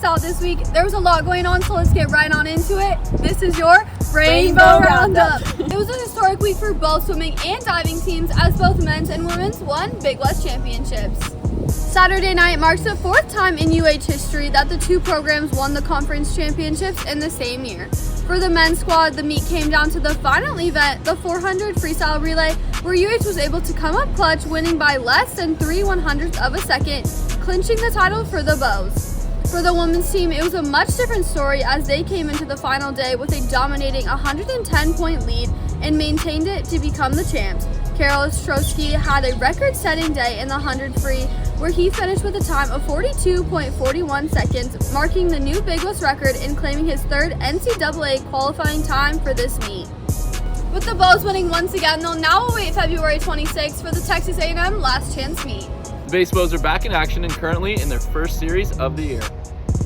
out this week. There was a lot going on, so let's get right on into it. This is your Rainbow Roundup. It was a historic week for both swimming and diving teams as both men's and women's won Big West championships. Saturday night marks the fourth time in UH history that the two programs won the conference championships in the same year. For the men's squad, the meet came down to the final event, the 400 freestyle relay, where UH was able to come up clutch, winning by less than 3/100ths of a second, clinching the title for the Bows. For the women's team, it was a much different story as they came into the final day with a dominating 110-point lead and maintained it to become the champs. Karol Ostrowski had a record-setting day in the 100 free, where he finished with a time of 42.41 seconds, marking the new Big West record and claiming his third NCAA qualifying time for this meet. With the Bows winning once again, they'll now await February 26th for the Texas A&M Last Chance meet. The Base Bows are back in action and currently in their first series of the year.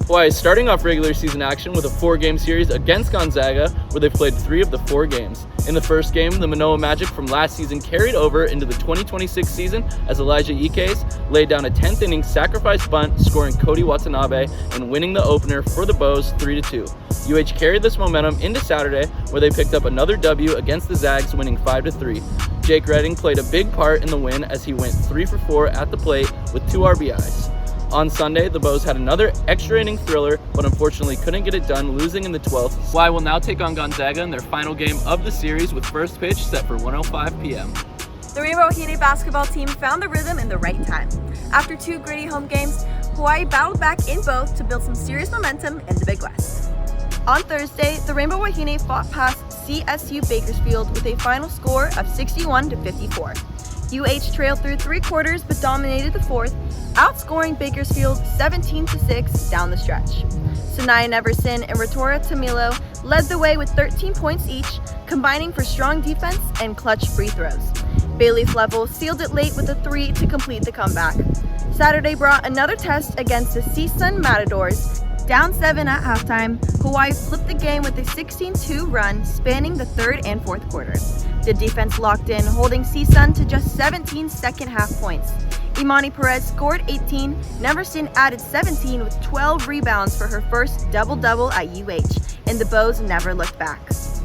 Hawaii is starting off regular season action with a 4-game series against Gonzaga, where they've played 3 of the 4 games. In the first game, the Manoa Magic from last season carried over into the 2026 season as Elijah Ikes laid down a 10th inning sacrifice bunt, scoring Cody Watanabe and winning the opener for the Bows 3-2. UH carried this momentum into Saturday, where they picked up another W against the Zags, winning 5-3. Jake Redding played a big part in the win as he went 3 for 4 at the plate with 2 RBIs. On Sunday, the Bows had another extra inning thriller, but unfortunately couldn't get it done, losing in the 12th. Hawaii will now take on Gonzaga in their final game of the series, with first pitch set for 1:05 p.m. The Rainbow Wahine basketball team found the rhythm in the right time. After 2 gritty home games, Hawaii battled back in both to build some serious momentum in the Big West. On Thursday, the Rainbow Wahine fought past CSU Bakersfield with a final score of 61-54. UH trailed through 3 quarters but dominated the 4th, outscoring Bakersfield 17-6 down the stretch. Sanaya Neverson and Ritora Tamilo led the way with 13 points each, combining for strong defense and clutch free throws. Bailey Flevel sealed it late with a 3 to complete the comeback. Saturday brought another test against the CSUN Matadors. Down 7 at halftime, Hawaii flipped the game with a 16-2 run spanning the 3rd and 4th quarter. The defense locked in, holding CSUN to just 17 second-half points. Imani Perez scored 18, Neverson added 17 with 12 rebounds for her first double-double at UH, and the Bows never looked back.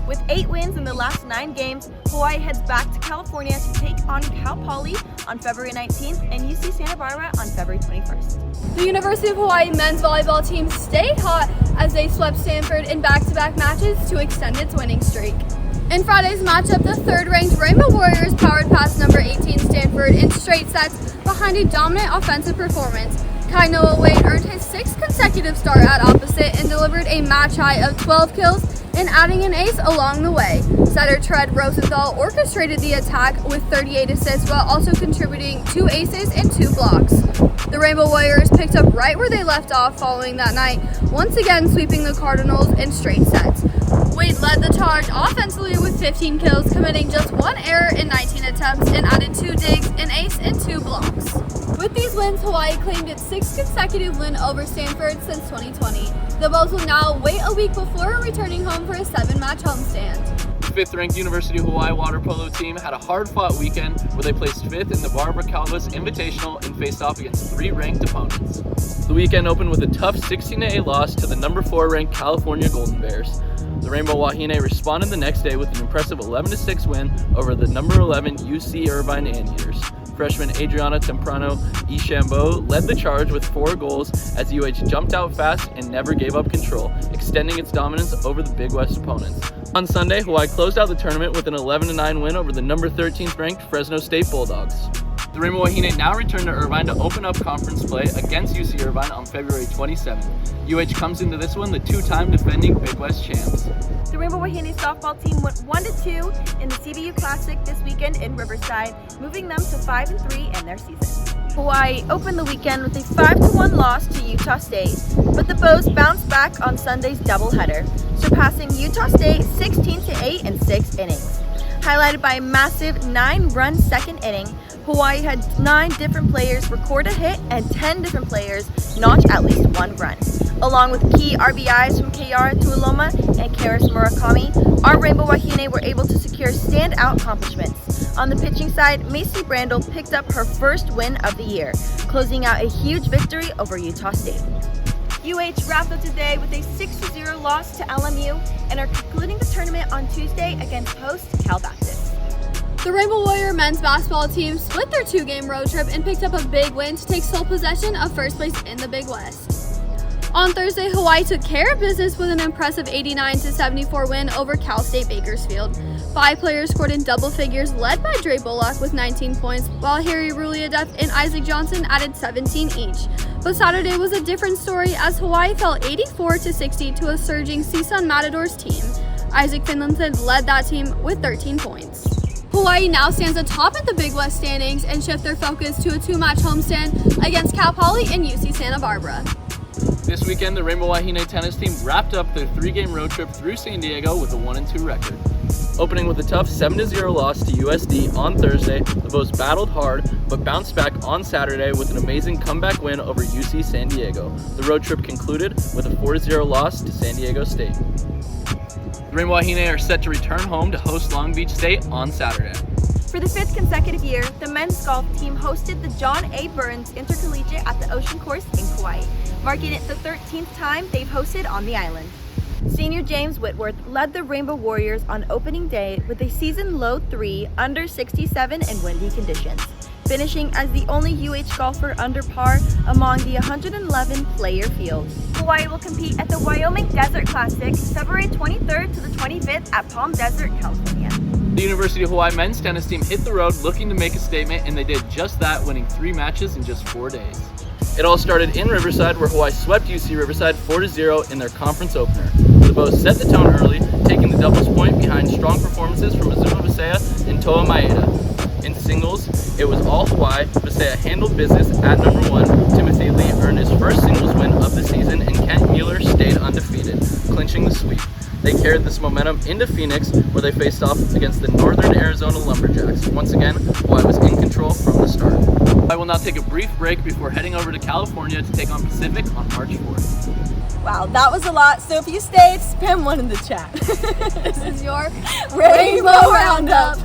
With 8 wins in the last 9 games, Hawaii heads back to California to take on Cal Poly on February 19th and UC Santa Barbara on February 21st. The University of Hawaii men's volleyball team stayed hot as they swept Stanford in back-to-back matches to extend its winning streak. In Friday's matchup, the 3rd-ranked Rainbow Warriors powered past number 18 Stanford in straight sets behind a dominant offensive performance. Kai Noah Wade earned his 6th consecutive start at opposite and delivered a match high of 12 kills and adding an ace along the way. Setter Tread Rosenthal orchestrated the attack with 38 assists while also contributing 2 aces and 2 blocks. The Rainbow Warriors picked up right where they left off following that night, once again sweeping the Cardinals in straight sets. Wade led the charge offensively with 15 kills, committing just 1 error in 19 attempts and added 2 digs, an ace, and 2 blocks. With these wins, Hawaii claimed its 6th consecutive win over Stanford since 2020. The Bows will now wait a week before returning home for a 7-match homestand. The 5th-ranked University of Hawaii water polo team had a hard-fought weekend where they placed 5th in the Barbara Calvas Invitational and faced off against 3 ranked opponents. The weekend opened with a tough 16-8 loss to the number 4-ranked California Golden Bears. The Rainbow Wahine responded the next day with an impressive 11-6 win over the number 11 UC Irvine Anteaters. Freshman Adriana Temprano Ishambo led the charge with 4 goals as UH jumped out fast and never gave up control, extending its dominance over the Big West opponents. On Sunday, Hawaii closed out the tournament with an 11-9 win over the number 13th ranked Fresno State Bulldogs. The Rainbow Wahine now return to Irvine to open up conference play against UC Irvine on February 27th. UH comes into this one the 2-time defending Big West champs. The Rainbow Wahine softball team went 1-2 in the CBU Classic this weekend in Riverside, moving them to 5-3 in their season. Hawaii opened the weekend with a 5-1 loss to Utah State, but the Bows bounced back on Sunday's doubleheader, surpassing Utah State 16-8 in 6 innings. Highlighted by a massive 9-run second inning, Hawaii had 9 different players record a hit and 10 different players notch at least 1 run. Along with key RBIs from Kayara Tuoloma and Karis Murakami, our Rainbow Wahine were able to secure standout accomplishments. On the pitching side, Macy Brandel picked up her first win of the year, closing out a huge victory over Utah State. UH wrapped up today with a 6-0 loss to LMU and are concluding the tournament on Tuesday against host Cal Baptist. The Rainbow Warrior men's basketball team split their 2-game road trip and picked up a big win to take sole possession of first place in the Big West. On Thursday, Hawaii took care of business with an impressive 89-74 win over Cal State Bakersfield. 5 players scored in double figures, led by Dre Bullock with 19 points, while Harry Ruliadef and Isaac Johnson added 17 each. But Saturday was a different story as Hawaii fell 84-60 to a surging CSUN Matadors team. Isaac Finlinson led that team with 13 points. Hawaii now stands atop at the Big West standings and shift their focus to a 2-match homestand against Cal Poly and UC Santa Barbara. This weekend, the Rainbow Wahine tennis team wrapped up their 3-game road trip through San Diego with a 1-2 record. Opening with a tough 7-0 loss to USD on Thursday, the Bows battled hard but bounced back on Saturday with an amazing comeback win over UC San Diego. The road trip concluded with a 4-0 loss to San Diego State. The Rainbow Wahine are set to return home to host Long Beach State on Saturday. For the 5th consecutive year, the men's golf team hosted the John A. Burns Intercollegiate at the Ocean Course in Kauai, marking it the 13th time they've hosted on the island. Senior James Whitworth led the Rainbow Warriors on opening day with a season-low 3 under 67 and windy conditions, finishing as the only UH golfer under par among the 111-player field. Hawaii will compete at the Wyoming Desert Classic February 23rd to the 25th at Palm Desert, California. The University of Hawaii men's tennis team hit the road looking to make a statement, and they did just that, winning 3 matches in just 4 days. It all started in Riverside, where Hawaii swept UC Riverside 4-0 in their conference opener. The Bows set the tone early, taking the doubles point behind strong performances from Azuma Visaya and Toa Maeda. In singles, it was all Hawaii. Visaya handled business at number 1. Timothy Lee earned his first singles win of the season, and Kent Mueller stayed undefeated, clinching the sweep. They carried this momentum into Phoenix, where they faced off against the Northern Arizona Lumberjacks. Once again, Hawaii was in control from the start. I will now take a brief break before heading over to California to take on Pacific on March 4th. Wow, that was a lot, so if you stayed, spam 1 in the chat. This is your Rainbow Roundup!